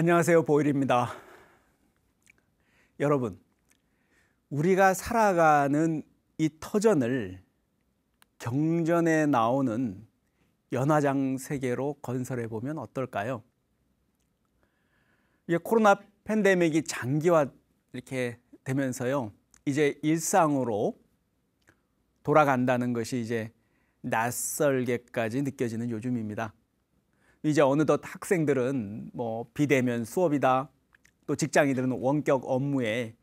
안녕하세요, 보일입니다. 여러분, 우리가 살아가는 이 터전을 경전에 나오는 연화장 세계로 건설해 보면 어떨까요? 이게 코로나 팬데믹이 장기화 이렇게 되면서요, 이제 일상으로 돌아간다는 것이 이제 낯설게까지 느껴지는 요즘입니다. 이제 어느덧 학생들은 비대면 수업이다, 또 직장인들은 원격 업무에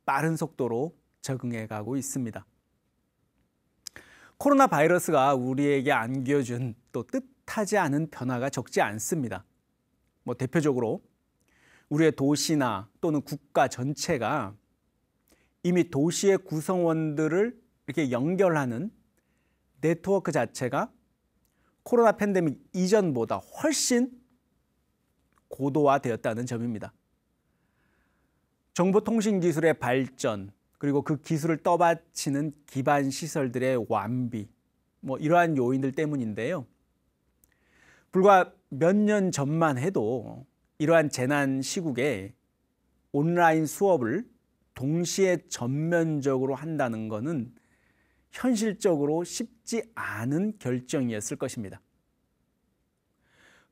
빠른 속도로 적응해 가고 있습니다. 코로나 바이러스가 우리에게 안겨준 또 뜻하지 않은 변화가 적지 않습니다. 대표적으로 우리의 도시나 또는 국가 전체가 이미 도시의 구성원들을 이렇게 연결하는 네트워크 자체가 코로나 팬데믹 이전보다 훨씬 고도화되었다는 점입니다. 정보통신기술의 발전, 그리고 그 기술을 떠받치는 기반 시설들의 완비, 이러한 요인들 때문인데요. 불과 몇 년 전만 해도 이러한 재난 시국에 온라인 수업을 동시에 전면적으로 한다는 것은 현실적으로 쉽지 않은 결정이었을 것입니다.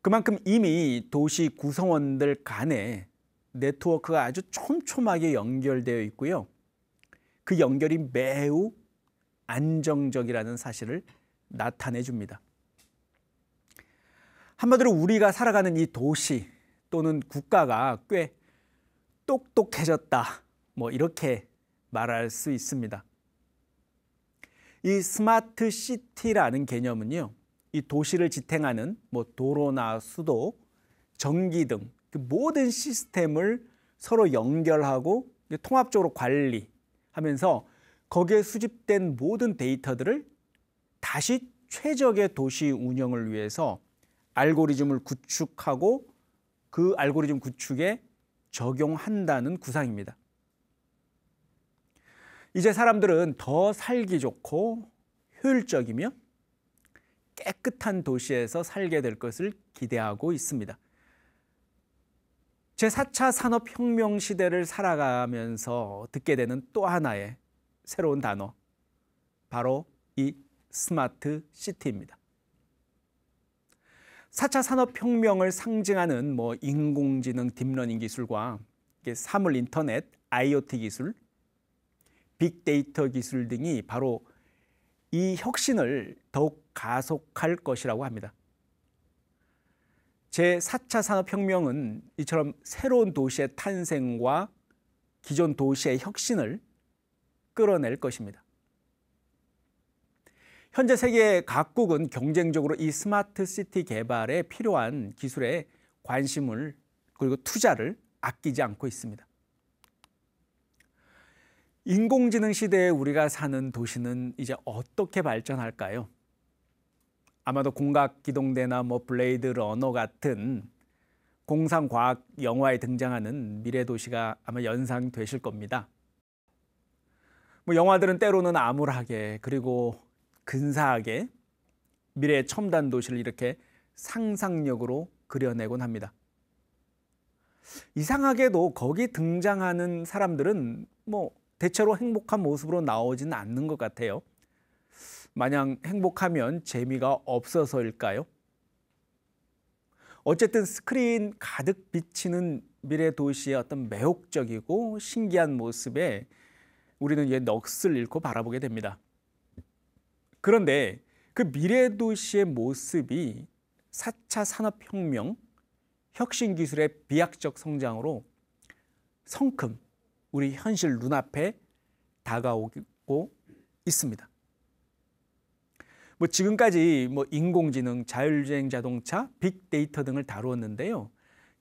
그만큼 이미 도시 구성원들 간에 네트워크가 아주 촘촘하게 연결되어 있고요. 그 연결이 매우 안정적이라는 사실을 나타내 줍니다. 한마디로 우리가 살아가는 이 도시 또는 국가가 꽤 똑똑해졌다, 이렇게 말할 수 있습니다. 이 스마트 시티라는 개념은요, 이 도시를 지탱하는 도로나 수도, 전기 등 그 모든 시스템을 서로 연결하고 통합적으로 관리하면서 거기에 수집된 모든 데이터들을 다시 최적의 도시 운영을 위해서 알고리즘을 구축하고 그 알고리즘 구축에 적용한다는 구상입니다. 이제 사람들은 더 살기 좋고 효율적이며 깨끗한 도시에서 살게 될 것을 기대하고 있습니다. 제4차 산업혁명 시대를 살아가면서 듣게 되는 또 하나의 새로운 단어, 바로 이 스마트 시티입니다. 4차 산업혁명을 상징하는 인공지능 딥러닝 기술과 사물 인터넷, IoT 기술, 빅데이터 기술 등이 바로 이 혁신을 더욱 가속할 것이라고 합니다. 제4차 산업혁명은 이처럼 새로운 도시의 탄생과 기존 도시의 혁신을 끌어낼 것입니다. 현재 세계 각국은 경쟁적으로 이 스마트 시티 개발에 필요한 기술에 관심을 그리고 투자를 아끼지 않고 있습니다. 인공지능 시대에 우리가 사는 도시는 이제 어떻게 발전할까요? 아마도 공각기동대나 블레이드 러너 같은 공상과학 영화에 등장하는 미래 도시가 아마 연상되실 겁니다. 영화들은 때로는 암울하게 그리고 근사하게 미래의 첨단 도시를 이렇게 상상력으로 그려내곤 합니다. 이상하게도 거기 등장하는 사람들은 대체로 행복한 모습으로 나오지는 않는 것 같아요. 마냥 행복하면 재미가 없어서일까요? 어쨌든 스크린 가득 비치는 미래 도시의 어떤 매혹적이고 신기한 모습에 우리는 이제 넋을 잃고 바라보게 됩니다. 그런데 그 미래 도시의 모습이 4차 산업혁명, 혁신 기술의 비약적 성장으로 성큼 우리 현실 눈앞에 다가오고 있습니다. 지금까지 인공지능, 자율주행 자동차, 빅데이터 등을 다루었는데요.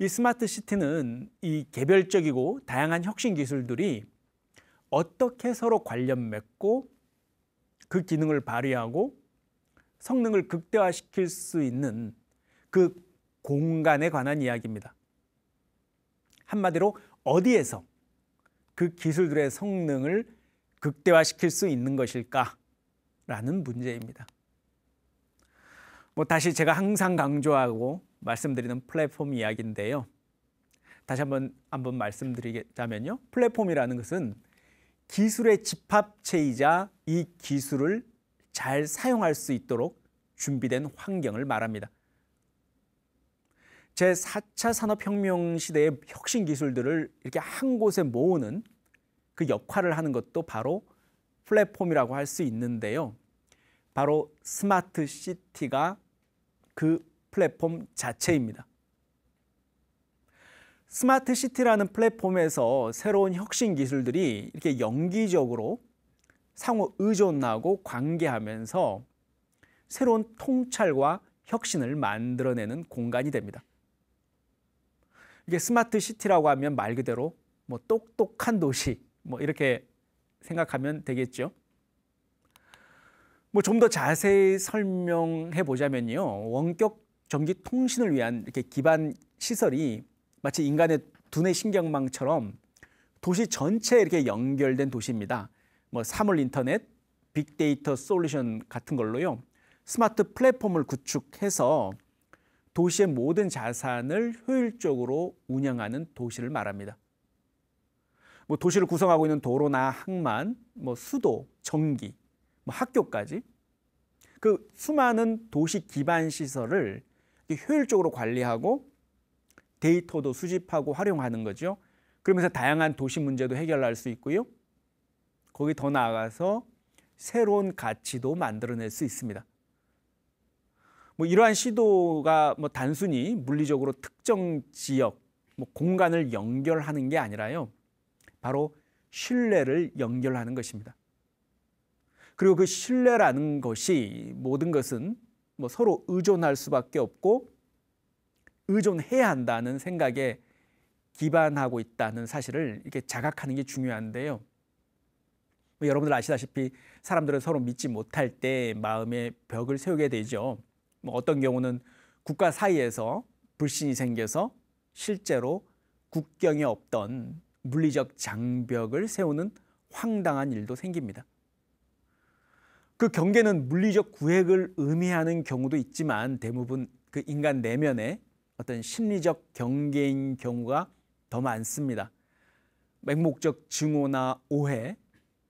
이 스마트 시티는 이 개별적이고 다양한 혁신 기술들이 어떻게 서로 관련 맺고 그 기능을 발휘하고 성능을 극대화시킬 수 있는 그 공간에 관한 이야기입니다. 한마디로 어디에서 그 기술들의 성능을 극대화시킬 수 있는 것일까라는 문제입니다. 다시 제가 항상 강조하고 말씀드리는 플랫폼 이야기인데요. 다시 한번 말씀드리자면요. 플랫폼이라는 것은 기술의 집합체이자 이 기술을 잘 사용할 수 있도록 준비된 환경을 말합니다. 제4차 산업혁명 시대의 혁신 기술들을 이렇게 한 곳에 모으는 그 역할을 하는 것도 바로 플랫폼이라고 할 수 있는데요. 바로 스마트 시티가 그 플랫폼 자체입니다. 스마트 시티라는 플랫폼에서 새로운 혁신 기술들이 이렇게 연기적으로 상호 의존하고 관계하면서 새로운 통찰과 혁신을 만들어내는 공간이 됩니다. 이게 스마트 시티라고 하면 말 그대로 뭐 똑똑한 도시 뭐 이렇게 생각하면 되겠죠. 뭐 좀 더 자세히 설명해 보자면요. 원격 전기 통신을 위한 이렇게 기반 시설이 마치 인간의 두뇌 신경망처럼 도시 전체에 이렇게 연결된 도시입니다. 뭐 사물 인터넷, 빅데이터 솔루션 같은 걸로요. 스마트 플랫폼을 구축해서 도시의 모든 자산을 효율적으로 운영하는 도시를 말합니다. 뭐 도시를 구성하고 있는 도로나 항만, 뭐 수도, 전기, 뭐 학교까지 그 수많은 도시 기반 시설을 효율적으로 관리하고 데이터도 수집하고 활용하는 거죠. 그러면서 다양한 도시 문제도 해결할 수 있고요. 거기 더 나아가서 새로운 가치도 만들어낼 수 있습니다. 뭐 이러한 시도가 뭐 단순히 물리적으로 특정 지역, 뭐 공간을 연결하는 게 아니라요. 바로 신뢰를 연결하는 것입니다. 그리고 그 신뢰라는 것이 모든 것은 뭐 서로 의존할 수밖에 없고 의존해야 한다는 생각에 기반하고 있다는 사실을 이렇게 자각하는 게 중요한데요. 뭐 여러분들 아시다시피 사람들은 서로 믿지 못할 때 마음에 벽을 세우게 되죠. 뭐 어떤 경우는 국가 사이에서 불신이 생겨서 실제로 국경이 없던 물리적 장벽을 세우는 황당한 일도 생깁니다. 그 경계는 물리적 구획을 의미하는 경우도 있지만 대부분 그 인간 내면의 어떤 심리적 경계인 경우가 더 많습니다. 맹목적 증오나 오해,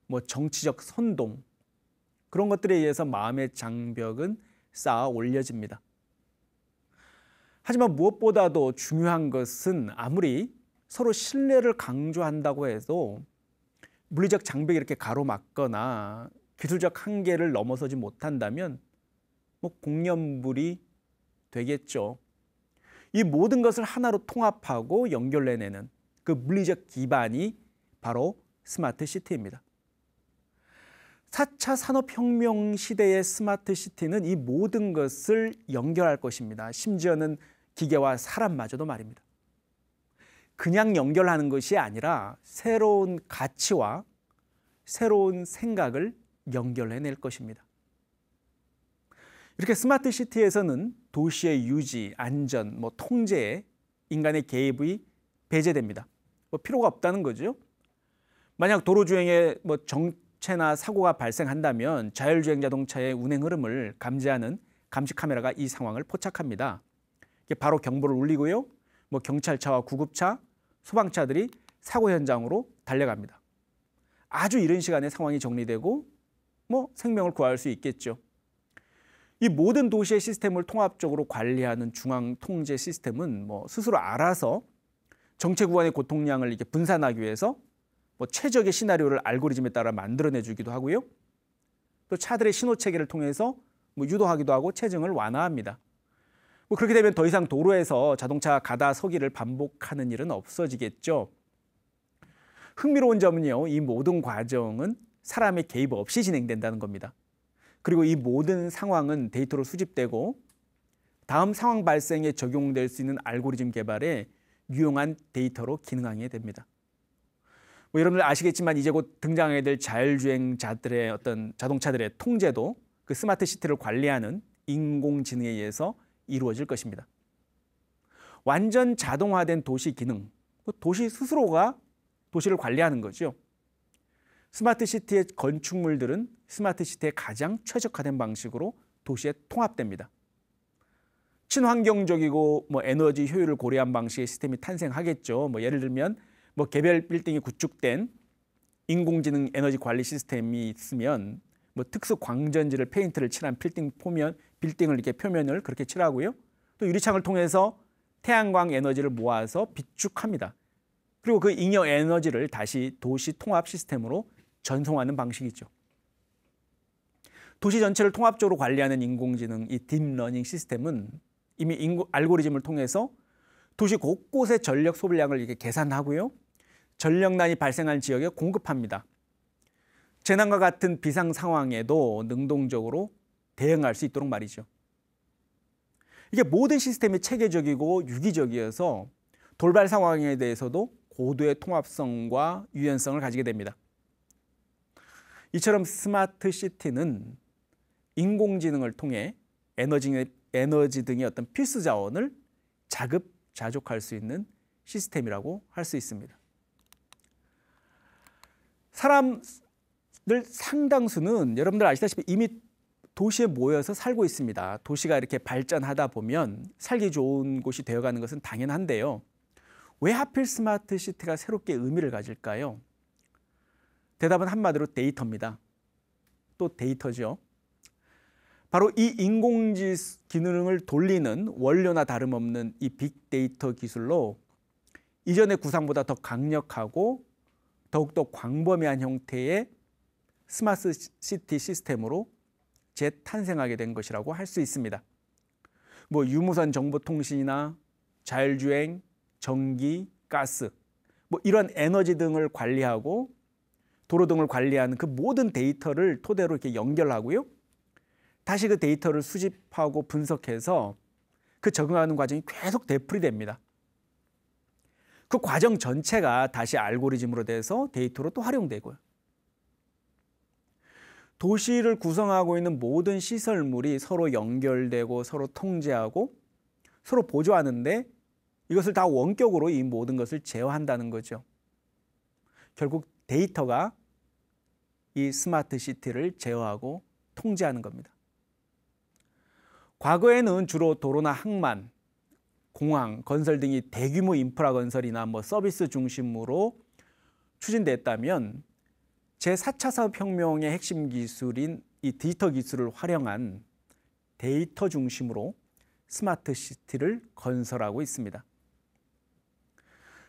뭐 정치적 선동 그런 것들에 의해서 마음의 장벽은 쌓아 올려집니다. 하지만 무엇보다도 중요한 것은 아무리 서로 신뢰를 강조한다고 해도 물리적 장벽이 이렇게 가로막거나 기술적 한계를 넘어서지 못한다면 뭐 공연불이 되겠죠. 이 모든 것을 하나로 통합하고 연결해내는 그 물리적 기반이 바로 스마트 시티입니다. 4차 산업혁명 시대의 스마트 시티는 이 모든 것을 연결할 것입니다. 심지어는 기계와 사람마저도 말입니다. 그냥 연결하는 것이 아니라 새로운 가치와 새로운 생각을 연결해낼 것입니다. 이렇게 스마트 시티에서는 도시의 유지, 안전, 뭐 통제에 인간의 개입이 배제됩니다. 뭐 필요가 없다는 거죠. 만약 도로 주행에 뭐 정체나 사고가 발생한다면 자율주행 자동차의 운행 흐름을 감지하는 감시 카메라가 이 상황을 포착합니다. 바로 경보를 울리고요. 뭐 경찰차와 구급차, 소방차들이 사고 현장으로 달려갑니다. 아주 이른 시간에 상황이 정리되고 뭐 생명을 구할 수 있겠죠. 이 모든 도시의 시스템을 통합적으로 관리하는 중앙 통제 시스템은 뭐 스스로 알아서 정체 구간의 고통량을 이렇게 분산하기 위해서 뭐 최적의 시나리오를 알고리즘에 따라 만들어내 주기도 하고요. 또 차들의 신호 체계를 통해서 뭐 유도하기도 하고 체증을 완화합니다. 뭐 그렇게 되면 더 이상 도로에서 자동차 가다 서기를 반복하는 일은 없어지겠죠. 흥미로운 점은요, 이 모든 과정은 사람의 개입 없이 진행된다는 겁니다. 그리고 이 모든 상황은 데이터로 수집되고 다음 상황 발생에 적용될 수 있는 알고리즘 개발에 유용한 데이터로 기능하게 됩니다. 뭐 여러분들 아시겠지만 이제 곧 등장하게 될 자율주행자들의 어떤 자동차들의 통제도 그 스마트 시티를 관리하는 인공지능에 의해서 이루어질 것입니다. 완전 자동화된 도시 기능, 도시 스스로가 도시를 관리하는 거죠. 스마트 시티의 건축물들은 스마트 시티에 가장 최적화된 방식으로 도시에 통합됩니다. 친환경적이고 뭐 에너지 효율을 고려한 방식의 시스템이 탄생하겠죠. 뭐 예를 들면 뭐 개별 빌딩이 구축된 인공지능 에너지 관리 시스템이 있으면 뭐 특수 광전지를 페인트를 칠한 빌딩을 이렇게 표면을 그렇게 칠하고요. 또 유리창을 통해서 태양광 에너지를 모아서 비축합니다. 그리고 그 잉여 에너지를 다시 도시 통합 시스템으로 전송하는 방식이죠. 도시 전체를 통합적으로 관리하는 인공지능 이 딥러닝 시스템은 이미 알고리즘을 통해서 도시 곳곳의 전력 소비량을 이렇게 계산하고요. 전력난이 발생한 지역에 공급합니다. 재난과 같은 비상 상황에도 능동적으로 대응할 수 있도록 말이죠. 이게 모든 시스템이 체계적이고 유기적이어서 돌발 상황에 대해서도 고도의 통합성과 유연성을 가지게 됩니다. 이처럼 스마트 시티는 인공지능을 통해 에너지 등의 어떤 필수 자원을 자급자족할 수 있는 시스템이라고 할 수 있습니다. 사람들 상당수는 여러분들 아시다시피 이미 도시에 모여서 살고 있습니다. 도시가 이렇게 발전하다 보면 살기 좋은 곳이 되어가는 것은 당연한데요. 왜 하필 스마트 시티가 새롭게 의미를 가질까요? 대답은 한마디로 데이터입니다. 또 데이터죠. 바로 이 인공지능을 돌리는 원료나 다름없는 이 빅데이터 기술로 이전의 구상보다 더 강력하고 더욱더 광범위한 형태의 스마트 시티 시스템으로 재탄생하게 된 것이라고 할 수 있습니다. 뭐 유무선 정보통신이나 자율주행, 전기, 가스, 뭐 이런 에너지 등을 관리하고 도로 등을 관리하는 그 모든 데이터를 토대로 이렇게 연결하고요. 다시 그 데이터를 수집하고 분석해서 그 적응하는 과정이 계속 되풀이됩니다. 그 과정 전체가 다시 알고리즘으로 돼서 데이터로 또 활용되고요. 도시를 구성하고 있는 모든 시설물이 서로 연결되고 서로 통제하고 서로 보조하는데 이것을 다 원격으로 이 모든 것을 제어한다는 거죠. 결국 데이터가 이 스마트 시티를 제어하고 통제하는 겁니다. 과거에는 주로 도로나 항만, 공항, 건설 등이 대규모 인프라 건설이나 뭐 서비스 중심으로 추진됐다면 제4차 산업혁명의 핵심 기술인 이 디지털 기술을 활용한 데이터 중심으로 스마트 시티를 건설하고 있습니다.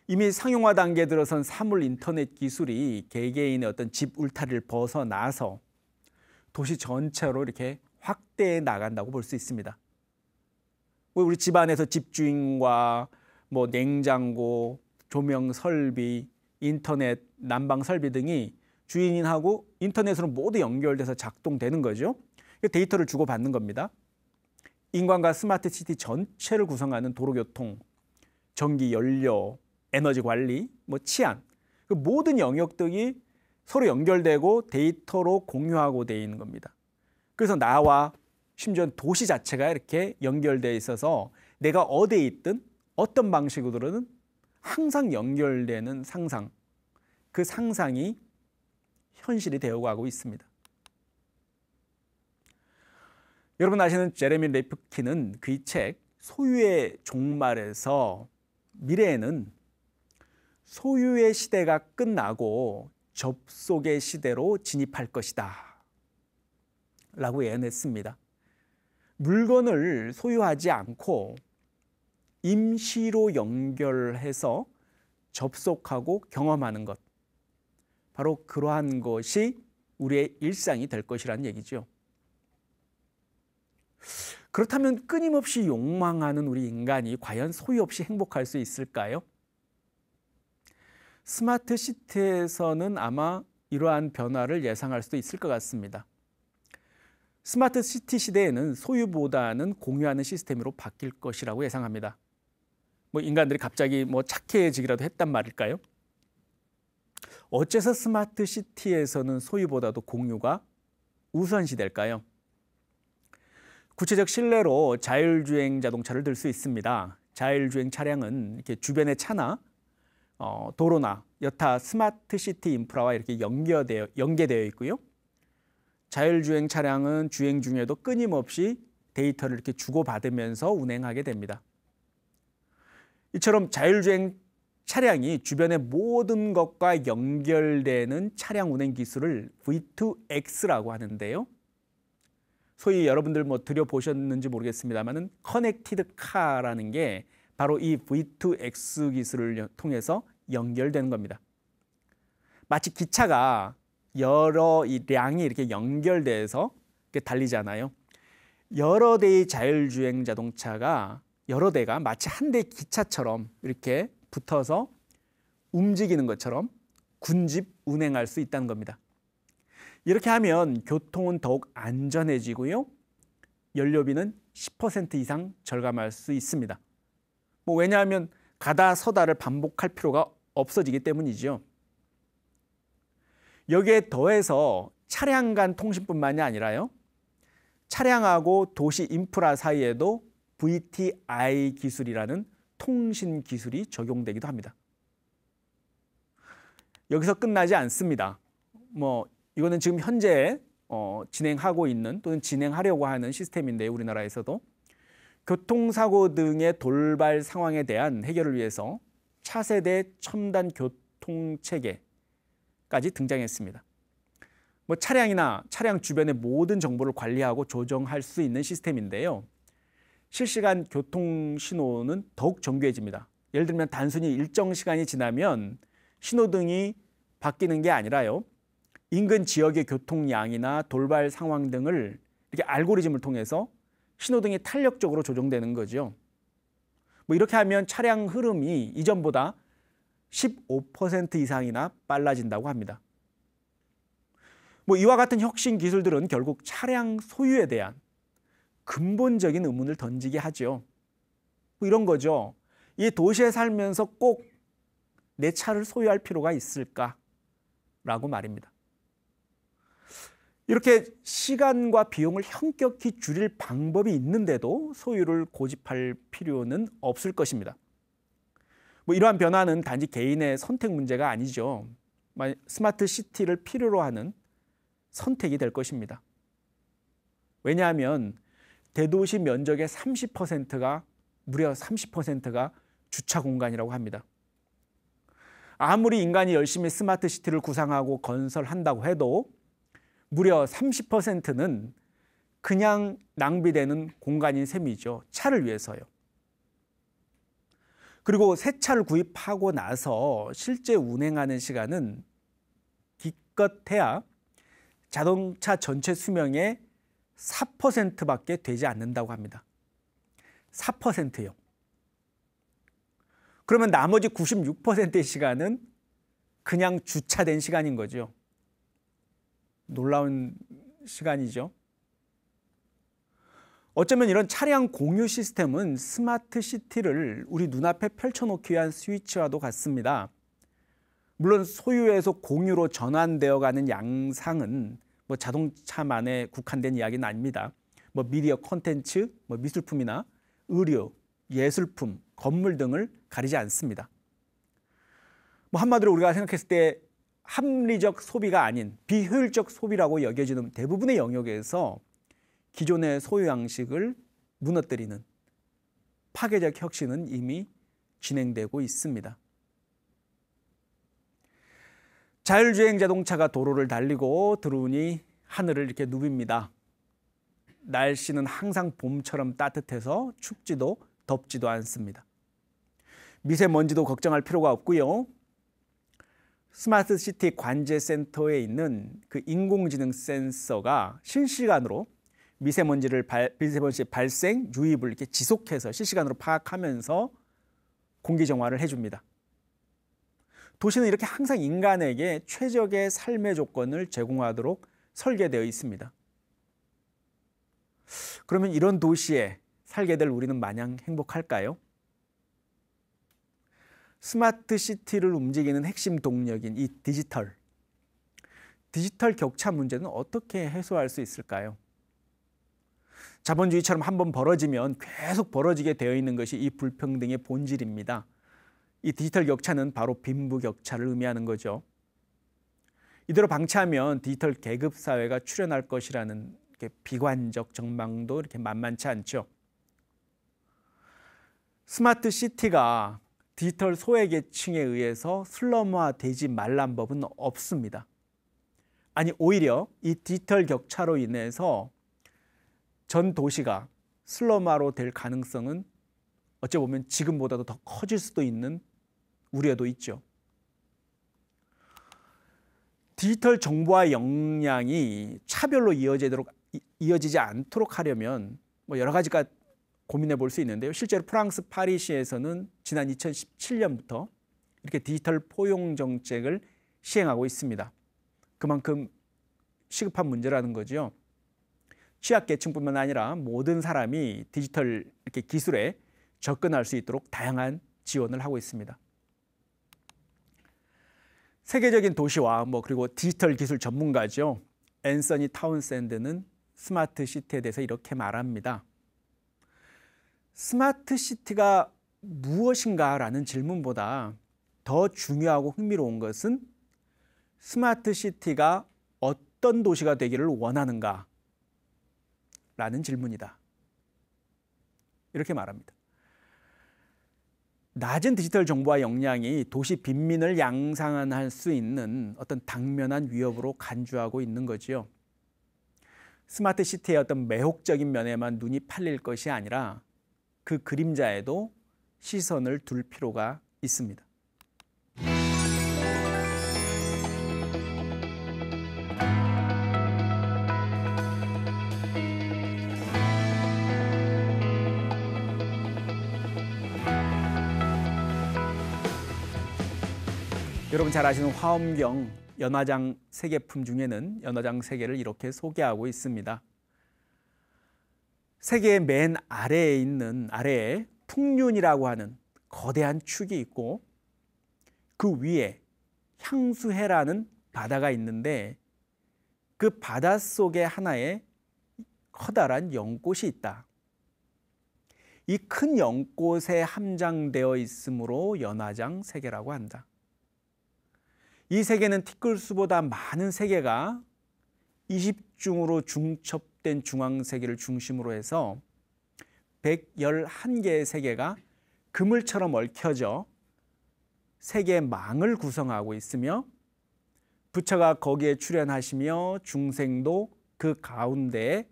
이미 상용화 단계에 들어선 사물 인터넷 기술이 개개인의 어떤 집 울타리를 벗어나서 도시 전체로 이렇게 확대해 나간다고 볼 수 있습니다. 우리 집안에서 집주인과 뭐 냉장고, 조명 설비, 인터넷, 난방 설비 등이 주인하고 인터넷으로 모두 연결돼서 작동되는 거죠. 데이터를 주고받는 겁니다. 인간과 스마트 시티 전체를 구성하는 도로교통, 전기, 연료, 에너지 관리, 뭐 치안, 그 모든 영역들이 서로 연결되고 데이터로 공유하고 되어 있는 겁니다. 그래서 나와 심지어 도시 자체가 이렇게 연결되어 있어서 내가 어디에 있든 어떤 방식으로든 항상 연결되는 상상, 그 상상이 현실이 되어가고 있습니다. 여러분 아시는 제레미 레프킨은 그의 책 소유의 종말에서 미래에는 소유의 시대가 끝나고 접속의 시대로 진입할 것이다 라고 예언했습니다. 물건을 소유하지 않고 임시로 연결해서 접속하고 경험하는 것, 바로 그러한 것이 우리의 일상이 될 것이라는 얘기죠. 그렇다면 끊임없이 욕망하는 우리 인간이 과연 소유 없이 행복할 수 있을까요? 스마트 시티에서는 아마 이러한 변화를 예상할 수도 있을 것 같습니다. 스마트 시티 시대에는 소유보다는 공유하는 시스템으로 바뀔 것이라고 예상합니다. 뭐 인간들이 갑자기 뭐 착해지기라도 했단 말일까요? 어째서 스마트 시티에서는 소유보다도 공유가 우선시될까요? 구체적 실례로 자율주행 자동차를 들 수 있습니다. 자율주행 차량은 이렇게 주변의 차나 도로나 여타 스마트 시티 인프라와 이렇게 연계되어 있고요. 자율주행 차량은 주행 중에도 끊임없이 데이터를 이렇게 주고받으면서 운행하게 됩니다. 이처럼 자율주행 차량이 주변의 모든 것과 연결되는 차량 운행 기술을 V2X라고 하는데요. 소위 여러분들 뭐 들여보셨는지 모르겠습니다만은 커넥티드 카라는 게 바로 이 V2X 기술을 통해서 연결되는 겁니다. 마치 기차가 여러 이 량이 이렇게 연결돼서 이렇게 달리잖아요. 여러 대의 자율주행 자동차가 여러 대가 마치 한 대 기차처럼 이렇게 붙어서 움직이는 것처럼 군집 운행할 수 있다는 겁니다. 이렇게 하면 교통은 더욱 안전해지고요. 연료비는 10% 이상 절감할 수 있습니다. 왜냐하면 가다 서다를 반복할 필요가 없어지기 때문이죠. 여기에 더해서 차량 간 통신뿐만이 아니라요. 차량하고 도시 인프라 사이에도 VTI 기술이라는 통신 기술이 적용되기도 합니다. 여기서 끝나지 않습니다. 이거는 지금 현재 진행하고 있는 또는 진행하려고 하는 시스템인데요. 우리나라에서도 교통사고 등의 돌발 상황에 대한 해결을 위해서 차세대 첨단 교통체계까지 등장했습니다. 차량이나 차량 주변의 모든 정보를 관리하고 조정할 수 있는 시스템인데요. 실시간 교통 신호는 더욱 정교해집니다. 예를 들면 단순히 일정 시간이 지나면 신호등이 바뀌는 게 아니라요. 인근 지역의 교통량이나 돌발 상황 등을 이렇게 알고리즘을 통해서 신호등이 탄력적으로 조정되는 거죠. 이렇게 하면 차량 흐름이 이전보다 15% 이상이나 빨라진다고 합니다. 이와 같은 혁신 기술들은 결국 차량 소유에 대한 근본적인 의문을 던지게 하죠. 이런 거죠. 이 도시에 살면서 꼭 내 차를 소유할 필요가 있을까라고 말입니다. 이렇게 시간과 비용을 현격히 줄일 방법이 있는데도 소유를 고집할 필요는 없을 것입니다. 이러한 변화는 단지 개인의 선택 문제가 아니죠. 스마트 시티를 필요로 하는 선택이 될 것입니다. 왜냐하면 대도시 면적의 30%가 무려 30%가 주차 공간이라고 합니다. 아무리 인간이 열심히 스마트 시티를 구상하고 건설한다고 해도 무려 30%는 그냥 낭비되는 공간인 셈이죠. 차를 위해서요. 그리고 새 차를 구입하고 나서 실제 운행하는 시간은 기껏해야 자동차 전체 수명의 4%밖에 되지 않는다고 합니다. 4%요. 그러면 나머지 96%의 시간은 그냥 주차된 시간인 거죠. 놀라운 시간이죠. 어쩌면 이런 차량 공유 시스템은 스마트 시티를 우리 눈앞에 펼쳐놓기 위한 스위치와도 같습니다. 물론 소유에서 공유로 전환되어 가는 양상은 자동차만에 국한된 이야기는 아닙니다. 미디어 콘텐츠, 미술품이나 의료, 예술품, 건물 등을 가리지 않습니다. 한마디로 우리가 생각했을 때 합리적 소비가 아닌 비효율적 소비라고 여겨지는 대부분의 영역에서 기존의 소유 양식을 무너뜨리는 파괴적 혁신은 이미 진행되고 있습니다. 자율주행 자동차가 도로를 달리고 드론이 하늘을 이렇게 누빕니다. 날씨는 항상 봄처럼 따뜻해서 춥지도 덥지도 않습니다. 미세먼지도 걱정할 필요가 없고요. 스마트 시티 관제 센터에 있는 그 인공지능 센서가 실시간으로 미세먼지 발생 유입을 이렇게 지속해서 실시간으로 파악하면서 공기 정화를 해줍니다. 도시는 이렇게 항상 인간에게 최적의 삶의 조건을 제공하도록 설계되어 있습니다. 그러면 이런 도시에 살게 될 우리는 마냥 행복할까요? 스마트 시티를 움직이는 핵심 동력인 이 디지털 격차 문제는 어떻게 해소할 수 있을까요? 자본주의처럼 한번 벌어지면 계속 벌어지게 되어 있는 것이 이 불평등의 본질입니다. 이 디지털 격차는 바로 빈부격차를 의미하는 거죠. 이대로 방치하면 디지털 계급사회가 출현할 것이라는 이렇게 비관적 전망도 이렇게 만만치 않죠. 스마트 시티가 디지털 소외계층에 의해서 슬럼화되지 말란 법은 없습니다. 아니 오히려 이 디지털 격차로 인해서 전 도시가 슬럼화로 될 가능성은 어찌 보면 지금보다도 더 커질 수도 있는 우려도 있죠. 디지털 정보와 역량이 차별로 이어지지 않도록 하려면 뭐 여러 가지가 고민해 볼 수 있는데요. 실제로 프랑스 파리시에서는 지난 2017년부터 이렇게 디지털 포용 정책을 시행하고 있습니다. 그만큼 시급한 문제라는 거죠. 취약계층뿐만 아니라 모든 사람이 디지털 이렇게 기술에 접근할 수 있도록 다양한 지원을 하고 있습니다. 세계적인 도시와 그리고 디지털 기술 전문가죠. 앤서니 타운샌드는 스마트 시티에 대해서 이렇게 말합니다. 스마트 시티가 무엇인가라는 질문보다 더 중요하고 흥미로운 것은 스마트 시티가 어떤 도시가 되기를 원하는가 라는 질문이다. 이렇게 말합니다. 낮은 디지털 정보와 역량이 도시 빈민을 양산할 수 있는 어떤 당면한 위협으로 간주하고 있는 거지요. 스마트 시티의 어떤 매혹적인 면에만 눈이 팔릴 것이 아니라 그 그림자에도 시선을 둘 필요가 있습니다. 여러분 잘 아시는 화엄경 연화장 세계품 중에는 연화장 세계를 이렇게 소개하고 있습니다. 세계의 맨 아래에 풍륜이라고 하는 거대한 축이 있고 그 위에 향수해라는 바다가 있는데 그 바다 속에 하나의 커다란 연꽃이 있다. 이 큰 연꽃에 함장되어 있으므로 연화장 세계라고 한다. 이 세계는 티끌수보다 많은 세계가 20중으로 중첩된 중앙세계를 중심으로 해서 111개의 세계가 그물처럼 얽혀져 세계의 망을 구성하고 있으며 부처가 거기에 출현하시며 중생도 그 가운데에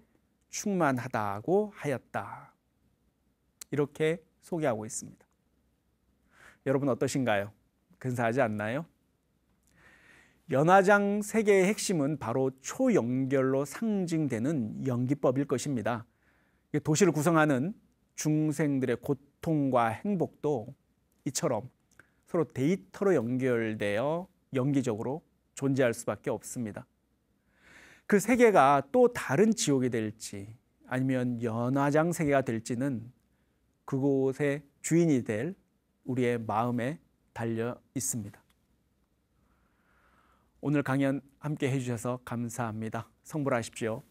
충만하다고 하였다. 이렇게 소개하고 있습니다. 여러분 어떠신가요? 근사하지 않나요? 연화장 세계의 핵심은 바로 초연결로 상징되는 연기법일 것입니다. 도시를 구성하는 중생들의 고통과 행복도 이처럼 서로 데이터로 연결되어 연기적으로 존재할 수밖에 없습니다. 그 세계가 또 다른 지옥이 될지 아니면 연화장 세계가 될지는 그곳의 주인이 될 우리의 마음에 달려 있습니다. 오늘 강연 함께 해주셔서 감사합니다. 성불하십시오.